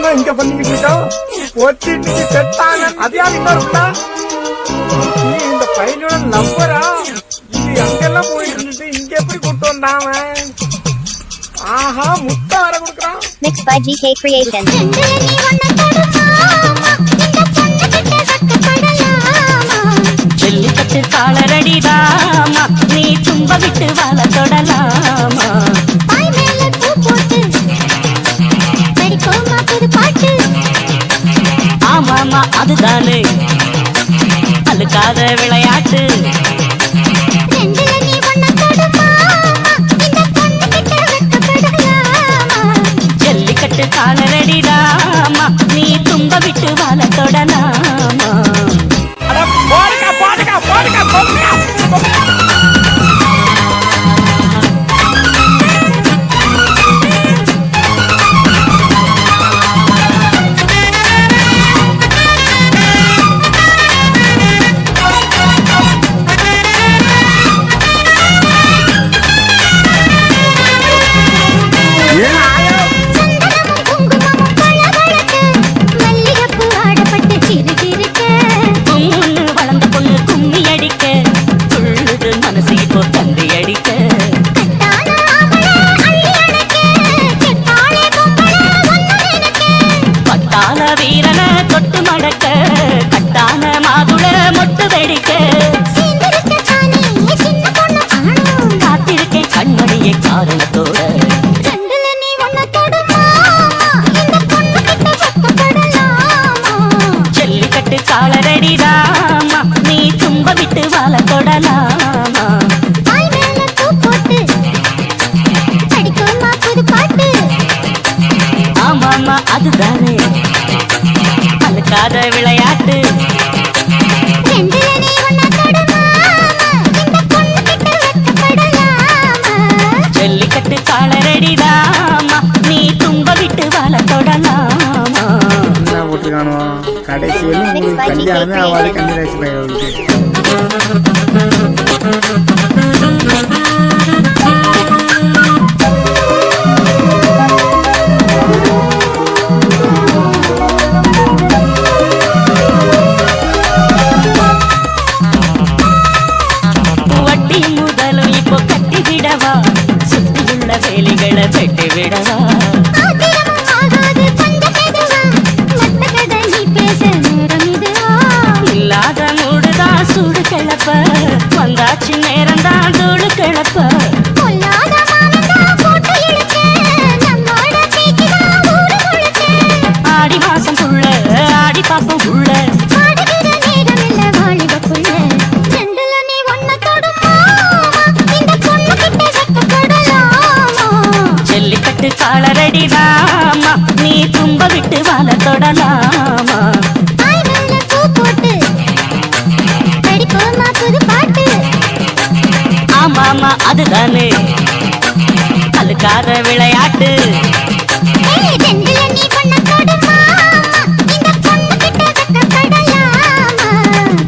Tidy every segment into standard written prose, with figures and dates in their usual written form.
என்னதான் இங்க பண்ணிக்கிட்டு இருக்கோம்? ஒத்திட்டு செத்தாங்க. அதையா இன்னொரு இந்த பையனோட நம்பரா? இது அங்கெல்லாம் போயிட்டு இருந்துட்டு இங்க எப்படி கூட்டு வந்தாம? ஆஹா, முட்டை வர கொடுக்குறான். Mixed by GK Creation. Jallikattu காலரடிதாமா, நீ தும்ப விட்டு வாழ தொடலாமா. ஆமாமா அதுதானே அழுக்காத விளையாட்டு. ஜல்லிக்கட்டு காலரடிதாமா, நீ தும்ப விட்டு வாழ தொடலாமா. வீரன தொட்டு மடக்க கட்டான மாதுள மொட்டு வெடிக்க காத்திருக்கேன் கண்மணியை காரணத்தோட. ஜல்லிக்கட்டு காலரடிதாமா, நீ தும்ப விட்டு வாழ தொடலாமா. ஆமாமா அதுதானே அழுக்காத விளையாட்டு. ஜல்லிக்கட்டு காலரடிதாமா, நீ தும்ப விட்டு வாழ தொடலாமா. கடைசியில் உங்களுக்கு கல்யாணமே ஆவாது. கன்னிராசி வட்டி முதலும் இப்போ கட்டி விடவா, சுத்தியுள்ள வேலைகளை வெட்டி விடவா. இல்லாத மூடுதான் சூடு கிளப்ப, வந்தாச்சு நேரம்தான் தூடு கிளப்ப. ஆடி மாசம் புள்ள ஆடி பாப்போம் உள்ள. ஜல்லிக்கட்டு காலரடிதாமா, நீ தும்ப விட்டு வாழ தொடலாமா. ஆமாமா அதுதானே அழுக்காத விளையாட்டு.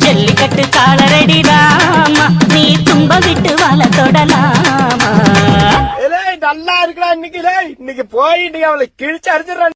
ஜல்லிக்கட்டு காலரடிதாமா, நீ தும்ப விட்டு வாழ தொடலாமா. நல்லா இருக்கிறா. இன்னைக்கு போயிட்டு அவளை கிழிச்சு அடிச்சிடறான்.